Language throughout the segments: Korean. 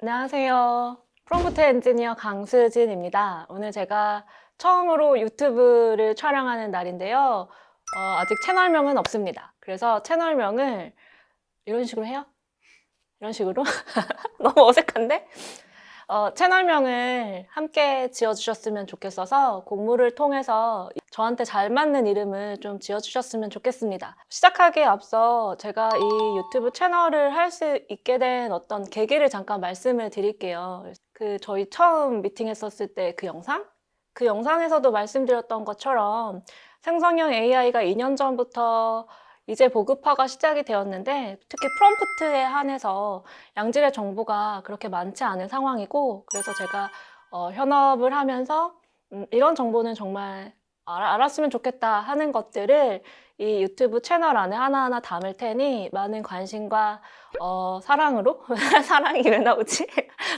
안녕하세요. 프롬프트 엔지니어 강수진입니다. 오늘 제가 처음으로 유튜브를 촬영하는 날인데요. 아직 채널명은 없습니다. 그래서 채널명을 이런 식으로 해요? 이런 식으로? 너무 어색한데? 채널명을 함께 지어주셨으면 좋겠어서 공모를 통해서 저한테 잘 맞는 이름을 좀 지어주셨으면 좋겠습니다. 시작하기에 앞서 제가 이 유튜브 채널을 할 수 있게 된 어떤 계기를 잠깐 말씀을 드릴게요. 저희 처음 미팅했었을 때 그 영상? 그 영상에서도 말씀드렸던 것처럼 생성형 AI가 2년 전부터 이제 보급화가 시작이 되었는데 특히 프롬프트에 한해서 양질의 정보가 그렇게 많지 않은 상황이고 그래서 제가 현업을 하면서 이런 정보는 정말 알았으면 좋겠다 하는 것들을 이 유튜브 채널 안에 하나하나 담을 테니 많은 관심과 사랑으로 사랑이 왜 나오지?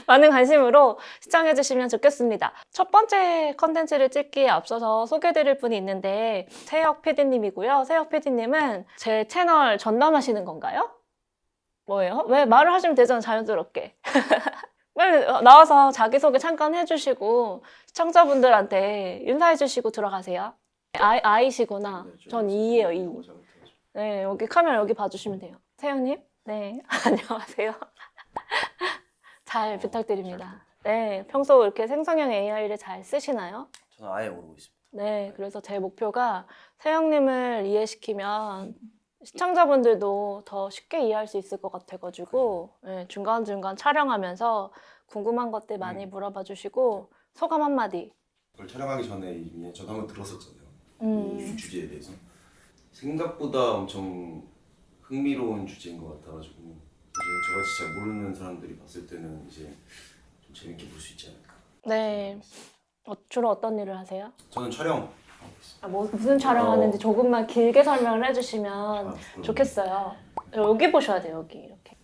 많은 관심으로 시청해 주시면 좋겠습니다. 첫 번째 컨텐츠를 찍기에 앞서서 소개드릴 분이 있는데 세혁 PD님이고요. 세혁 PD님은 제 채널 전담하시는 건가요? 뭐예요? 왜 말을 하시면 되잖아요, 자연스럽게. 빨리 나와서 자기소개 잠깐 해주시고 시청자분들한테 인사해주시고 들어가세요. 아이시구나. 전 E예요, E. 네, 여기 카메라 여기 봐주시면 돼요. 세영님? 네, 안녕하세요. 잘 부탁드립니다. 네, 평소 이렇게 생성형 AI를 잘 쓰시나요? 저는 아예 모르고 있습니다. 네, 그래서 제 목표가 세영님을 이해시키면 시청자분들도 더 쉽게 이해할 수 있을 것 같아가지고 네, 중간중간 촬영하면서 궁금한 것들 많이 물어봐 주시고 소감 한마디. 그걸 촬영하기 전에 이미 저도 한번 들었었잖아요. 음. 이 주제에 대해서 생각보다 엄청 흥미로운 주제인 것 같아가지고 이제 저같이 잘 모르는 사람들이 봤을 때는 이제 좀 재밌게 볼 수 있지 않을까. 네, 주로 어떤 일을 하세요? 저는 촬영 하고 있습니다. 무슨 촬영하는지 조금만 길게 설명을 해주시면 부끄러워. 좋겠어요. 여기 보셔야 돼요, 여기 이렇게.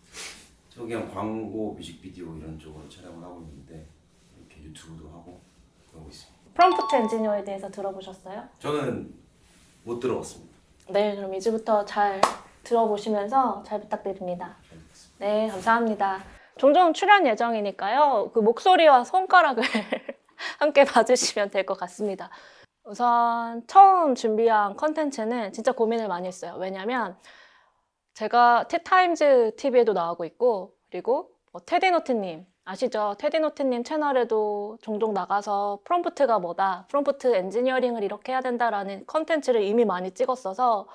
저 그냥 광고, 뮤직비디오 이런 쪽으로 촬영을 하고 있는데 이렇게 유튜브도 하고 그러고 있습니다. 프롬프트 엔지니어에 대해서 들어보셨어요? 저는 못 들어봤습니다. 네, 그럼 이제부터 잘 들어보시면서 잘 부탁드립니다. 잘 듣겠습니다. 네, 감사합니다. 종종 출연 예정이니까요. 그 목소리와 손가락을 함께 봐주시면 될 것 같습니다. 우선 처음 준비한 컨텐츠는 진짜 고민을 많이 했어요. 왜냐면 제가 티타임즈 TV에도 나오고 있고 그리고 테디노트님 아시죠? 테디노트님 채널에도 종종 나가서 프롬프트가 뭐다, 프롬프트 엔지니어링을 이렇게 해야 된다라는 컨텐츠를 이미 많이 찍었어서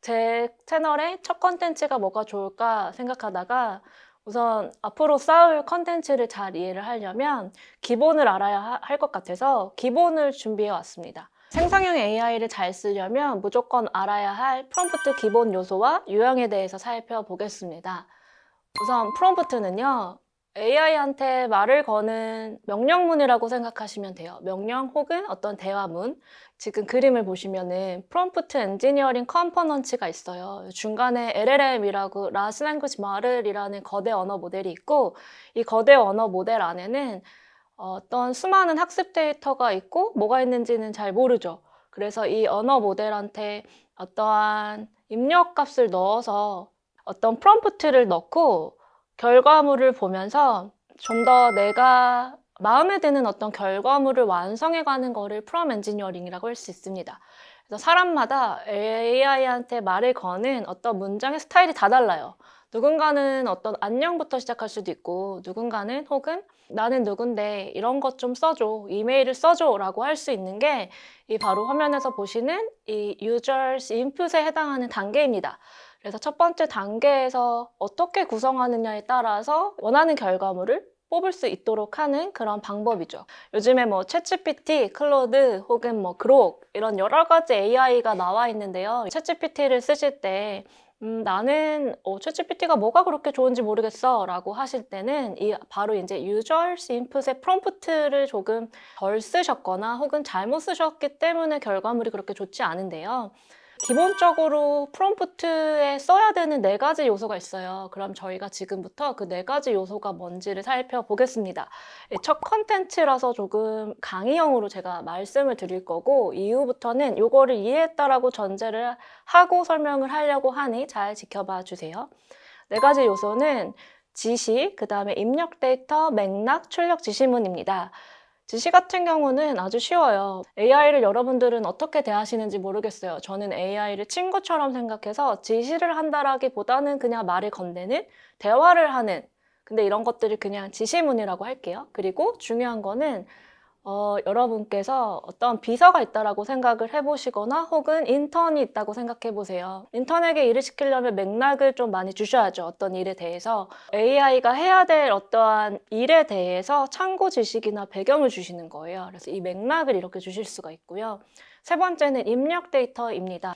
제 채널의 첫 컨텐츠가 뭐가 좋을까 생각하다가 우선 앞으로 쌓을 컨텐츠를 잘 이해를 하려면 기본을 알아야 할 것 같아서 기본을 준비해 왔습니다. 생성형 AI를 잘 쓰려면 무조건 알아야 할 프롬프트 기본 요소와 유형에 대해서 살펴보겠습니다. 우선 프롬프트는요, AI한테 말을 거는 명령문이라고 생각하시면 돼요. 명령 혹은 어떤 대화문. 지금 그림을 보시면은 프롬프트 엔지니어링 컴포넌츠가 있어요. 중간에 LLM이라고 라지 랭귀지 모델이라는 거대 언어 모델이 있고 이 거대 언어 모델 안에는 어떤 수많은 학습 데이터가 있고 뭐가 있는지는 잘 모르죠. 그래서 이 언어 모델한테 어떠한 입력값을 넣어서 어떤 프롬프트를 넣고 결과물을 보면서 좀 더 내가 마음에 드는 어떤 결과물을 완성해가는 거를 프롬 엔지니어링이라고 할 수 있습니다. 그래서 사람마다 AI한테 말을 거는 어떤 문장의 스타일이 다 달라요. 누군가는 어떤 안녕부터 시작할 수도 있고 누군가는 혹은 나는 누군데 이런 것 좀 써줘, 이메일을 써줘 라고 할 수 있는 게 이 바로 화면에서 보시는 이 users input에 해당하는 단계입니다. 그래서 첫 번째 단계에서 어떻게 구성하느냐에 따라서 원하는 결과물을 뽑을 수 있도록 하는 그런 방법이죠. 요즘에 뭐 챗GPT, 클로드 혹은 뭐 그록 이런 여러 가지 AI가 나와 있는데요. 챗GPT를 쓰실 때 나는 챗GPT가 뭐가 그렇게 좋은지 모르겠어 라고 하실 때는 바로 이제 users input의 프롬프트를 조금 덜 쓰셨거나 혹은 잘못 쓰셨기 때문에 결과물이 그렇게 좋지 않은데요. 기본적으로 프롬프트에 써야 되는 4가지 요소가 있어요. 그럼 저희가 지금부터 그 4가지 요소가 뭔지를 살펴보겠습니다. 첫 컨텐츠라서 조금 강의형으로 제가 말씀을 드릴 거고 이후부터는 이거를 이해했다라고 전제를 하고 설명을 하려고 하니 잘 지켜봐 주세요. 4가지 요소는 지시, 그 다음에 입력 데이터, 맥락, 출력 지시문입니다. 지시 같은 경우는 아주 쉬워요. AI를 여러분들은 어떻게 대하시는지 모르겠어요. 저는 AI를 친구처럼 생각해서 지시를 한다라기보다는 그냥 말을 건네는, 대화를 하는, 근데 이런 것들을 그냥 지시문이라고 할게요. 그리고 중요한 거는 여러분께서 어떤 비서가 있다라고 생각을 해보시거나 혹은 인턴이 있다고 생각해 보세요. 인턴에게 일을 시키려면 맥락을 좀 많이 주셔야죠. 어떤 일에 대해서. AI가 해야 될 어떠한 일에 대해서 참고 지식이나 배경을 주시는 거예요. 그래서 이 맥락을 이렇게 주실 수가 있고요. 세 번째는 입력 데이터입니다.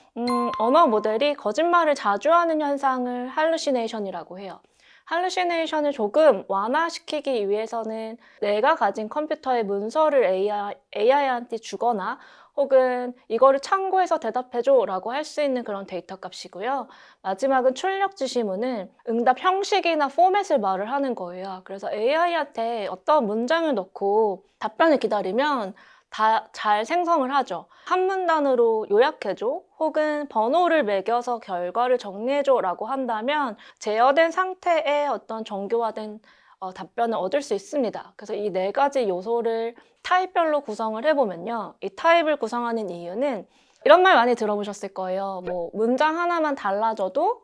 언어 모델이 거짓말을 자주 하는 현상을 할루시네이션이라고 해요. 할루시네이션을 조금 완화시키기 위해서는 내가 가진 컴퓨터의 문서를 AI한테 주거나 혹은 이거를 참고해서 대답해줘 라고 할 수 있는 그런 데이터 값이고요. 마지막은 출력 지시문은 응답 형식이나 포맷을 말을 하는 거예요. 그래서 AI한테 어떤 문장을 넣고 답변을 기다리면 다 잘 생성을 하죠. 한 문단으로 요약해줘 혹은 번호를 매겨서 결과를 정리해줘 라고 한다면 제어된 상태의 어떤 정교화된 답변을 얻을 수 있습니다. 그래서 이 네 가지 요소를 타입별로 구성을 해보면요. 이 타입을 구성하는 이유는 이런 말 많이 들어보셨을 거예요. 뭐 문장 하나만 달라져도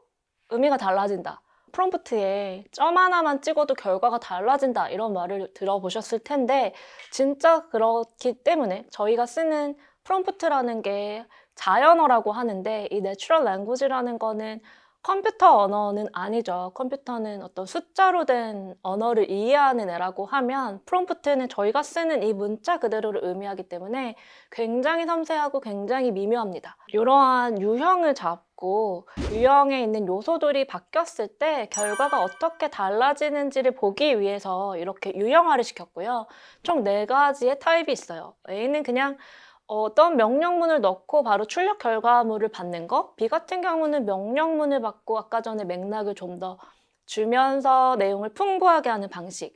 의미가 달라진다. 프롬프트에 점 하나만 찍어도 결과가 달라진다. 이런 말을 들어보셨을 텐데 진짜 그렇기 때문에 저희가 쓰는 프롬프트라는 게 자연어라고 하는데 이 내추럴 랭귀지라는 거는 컴퓨터 언어는 아니죠. 컴퓨터는 어떤 숫자로 된 언어를 이해하는 애라고 하면 프롬프트는 저희가 쓰는 이 문자 그대로를 의미하기 때문에 굉장히 섬세하고 굉장히 미묘합니다. 이러한 유형을 잡고 유형에 있는 요소들이 바뀌었을 때 결과가 어떻게 달라지는지를 보기 위해서 이렇게 유형화를 시켰고요. 총 4가지의 타입이 있어요. A는 그냥 어떤 명령문을 넣고 바로 출력 결과물을 받는 거. B 같은 경우는 명령문을 받고 아까 전에 맥락을 좀 더 주면서 내용을 풍부하게 하는 방식.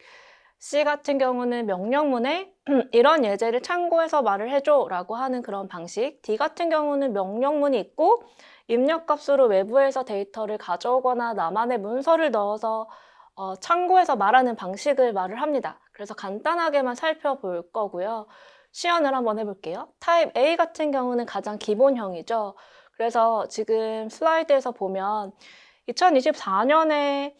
C 같은 경우는 명령문에 이런 예제를 참고해서 말을 해줘 라고 하는 그런 방식. D 같은 경우는 명령문이 있고 입력값으로 외부에서 데이터를 가져오거나 나만의 문서를 넣어서 참고해서 말하는 방식을 말을 합니다. 그래서 간단하게만 살펴볼 거고요. 시연을 한번 해볼게요. 타입 A 같은 경우는 가장 기본형이죠. 그래서 지금 슬라이드에서 보면 2024년에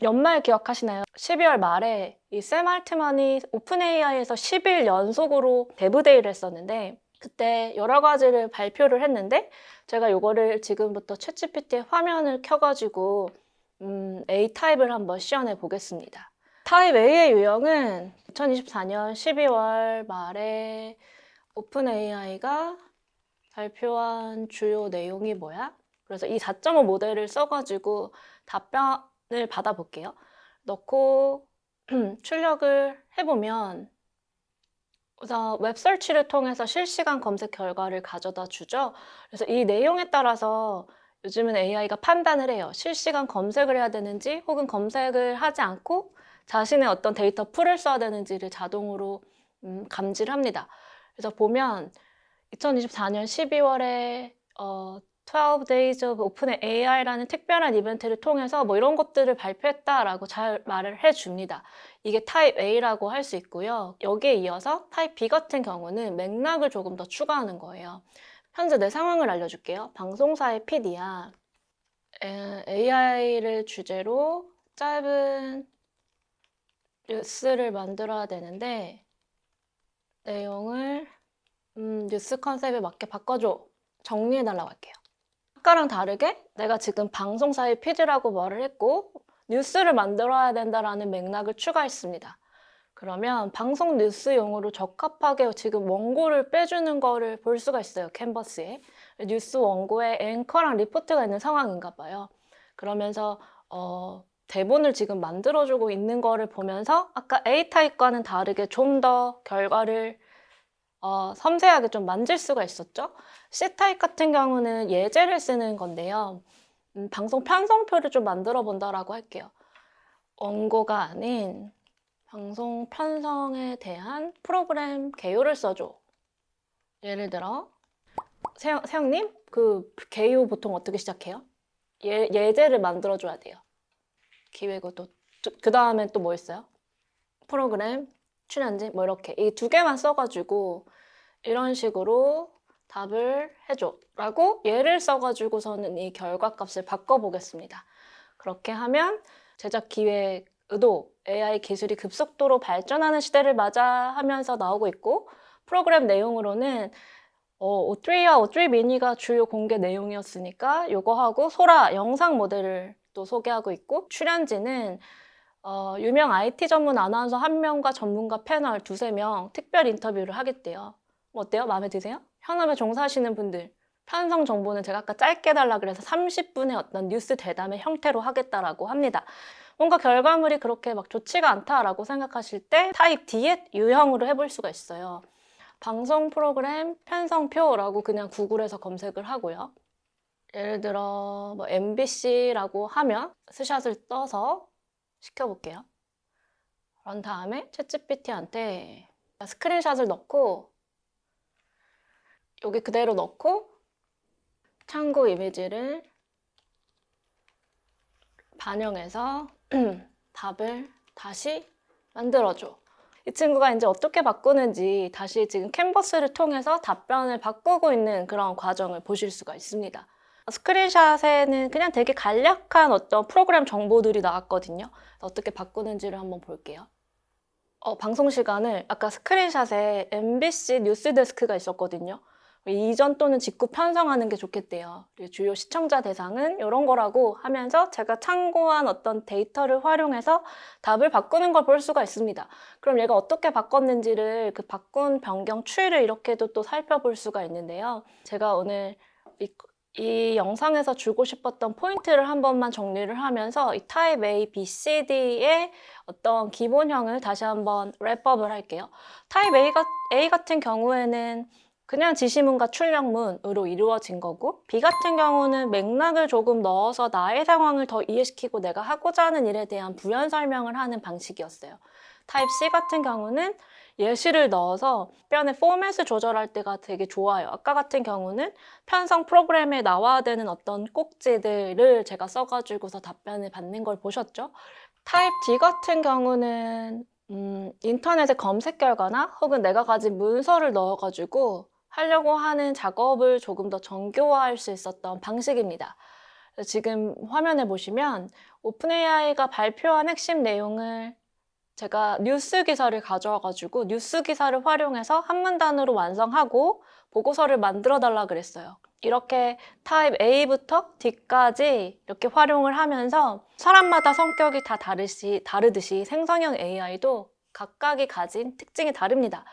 연말 기억하시나요? 12월 말에 이 샘 알트만이 오픈 AI에서 10일 연속으로 데브데이를 했었는데 그때 여러 가지를 발표를 했는데 제가 이거를 지금부터 챗GPT의 화면을 켜가지고 A 타입을 한번 시연해 보겠습니다. 타입 A의 유형은 2024년 12월 말에 오픈 AI가 발표한 주요 내용이 뭐야? 그래서 이 4.5 모델을 써가지고 답변을 받아볼게요. 넣고 출력을 해보면 우선 웹서치를 통해서 실시간 검색 결과를 가져다 주죠. 그래서 이 내용에 따라서 요즘은 AI가 판단을 해요. 실시간 검색을 해야 되는지 혹은 검색을 하지 않고 자신의 어떤 데이터 풀을 써야 되는지를 자동으로 감지를 합니다. 그래서 보면 2024년 12월에 12 Days of Open AI라는 특별한 이벤트를 통해서 뭐 이런 것들을 발표했다라고 잘 말을 해줍니다. 이게 타입 A라고 할 수 있고요. 여기에 이어서 타입 B 같은 경우는 맥락을 조금 더 추가하는 거예요. 현재 내 상황을 알려줄게요. 방송사의 PD야. AI를 주제로 짧은 뉴스를 만들어야 되는데 내용을 뉴스 컨셉에 맞게 바꿔줘. 정리해달라고 할게요. 아까랑 다르게 내가 지금 방송사의 PD라고 말을 했고 뉴스를 만들어야 된다라는 맥락을 추가했습니다. 그러면 방송 뉴스용으로 적합하게 지금 원고를 빼주는 거를 볼 수가 있어요. 캔버스에. 뉴스 원고에 앵커랑 리포트가 있는 상황인가 봐요. 그러면서 대본을 지금 만들어주고 있는 거를 보면서 아까 A타입과는 다르게 좀 더 결과를 섬세하게 좀 만질 수가 있었죠. C타입 같은 경우는 예제를 쓰는 건데요. 방송 편성표를 좀 만들어 본다라고 할게요. 원고가 아닌 방송 편성에 대한 프로그램 개요를 써줘. 예를 들어 세영님, 그 개요 보통 어떻게 시작해요? 예제를 만들어줘야 돼요. 기획어도 그 다음에 또 뭐 있어요? 프로그램, 출연진 뭐 이렇게 이 두 개만 써가지고 이런 식으로 답을 해줘 라고 예를 써가지고서는 이 결과값을 바꿔보겠습니다. 그렇게 하면 제작 기획 의도, AI 기술이 급속도로 발전하는 시대를 맞이하면서 나오고 있고, 프로그램 내용으로는 O3와 O3 미니가 주요 공개 내용이었으니까 이거 하고 소라 영상 모델을 또 소개하고 있고, 출연진은 유명 IT 전문 아나운서 1명과 전문가 패널 2~3명 특별 인터뷰를 하겠대요. 뭐 어때요? 마음에 드세요? 현업에 종사하시는 분들, 편성 정보는 제가 아까 짧게 달라 그래서 30분의 어떤 뉴스 대담의 형태로 하겠다라고 합니다. 뭔가 결과물이 그렇게 막 좋지가 않다라고 생각하실 때 타입 D의 유형으로 해볼 수가 있어요. 방송 프로그램 편성표라고 그냥 구글에서 검색을 하고요. 예를 들어 뭐 MBC라고 하면 스샷을 떠서 시켜볼게요. 그런 다음에 챗GPT한테 스크린샷을 넣고 여기 그대로 넣고 참고 이미지를 반영해서 답을 다시 만들어줘. 이 친구가 이제 어떻게 바꾸는지 다시 지금 캔버스를 통해서 답변을 바꾸고 있는 그런 과정을 보실 수가 있습니다. 스크린샷에는 그냥 되게 간략한 어떤 프로그램 정보들이 나왔거든요. 어떻게 바꾸는지를 한번 볼게요. 방송 시간을 아까 스크린샷에 MBC 뉴스데스크가 있었거든요. 이전 또는 직후 편성하는 게 좋겠대요. 주요 시청자 대상은 이런 거라고 하면서 제가 참고한 어떤 데이터를 활용해서 답을 바꾸는 걸 볼 수가 있습니다. 그럼 얘가 어떻게 바꿨는지를 그 바꾼 변경 추이를 이렇게도 또 살펴볼 수가 있는데요. 제가 오늘 이 영상에서 주고 싶었던 포인트를 한 번만 정리를 하면서 이 타입 A, B, C, D의 어떤 기본형을 다시 한번 랩업을 할게요. 타입 A 같은 경우에는 그냥 지시문과 출력문으로 이루어진 거고, B 같은 경우는 맥락을 조금 넣어서 나의 상황을 더 이해시키고 내가 하고자 하는 일에 대한 부연 설명을 하는 방식이었어요. 타입 C 같은 경우는 예시를 넣어서 답변의 포맷을 조절할 때가 되게 좋아요. 아까 같은 경우는 편성 프로그램에 나와야 되는 어떤 꼭지들을 제가 써가지고서 답변을 받는 걸 보셨죠? 타입 D 같은 경우는 인터넷에 검색 결과나 혹은 내가 가진 문서를 넣어가지고 하려고 하는 작업을 조금 더 정교화할 수 있었던 방식입니다. 지금 화면에 보시면 오픈AI가 발표한 핵심 내용을 제가 뉴스 기사를 가져와가지고 뉴스 기사를 활용해서 한 문단으로 완성하고 보고서를 만들어 달라 그랬어요. 이렇게 타입 A부터 D까지 이렇게 활용을 하면서 사람마다 성격이 다 다르듯이 생성형 AI도 각각이 가진 특징이 다릅니다.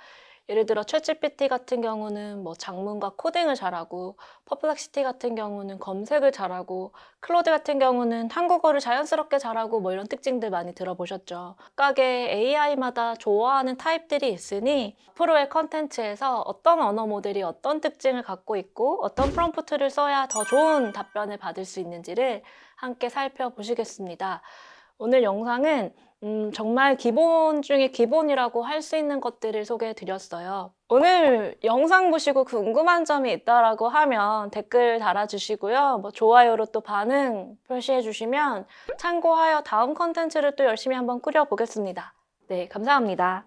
예를 들어 챗GPT 같은 경우는 뭐 작문과 코딩을 잘하고, 퍼플렉시티 같은 경우는 검색을 잘하고, 클로드 같은 경우는 한국어를 자연스럽게 잘하고, 뭐 이런 특징들 많이 들어보셨죠. 각각의 AI마다 좋아하는 타입들이 있으니 앞으로의 컨텐츠에서 어떤 언어 모델이 어떤 특징을 갖고 있고 어떤 프롬프트를 써야 더 좋은 답변을 받을 수 있는지를 함께 살펴보시겠습니다. 오늘 영상은 정말 기본 중에 기본이라고 할 수 있는 것들을 소개해 드렸어요. 오늘 영상 보시고 궁금한 점이 있다라고 하면 댓글 달아주시고요. 뭐 좋아요로 또 반응 표시해 주시면 참고하여 다음 컨텐츠를 또 열심히 한번 꾸려보겠습니다. 네, 감사합니다.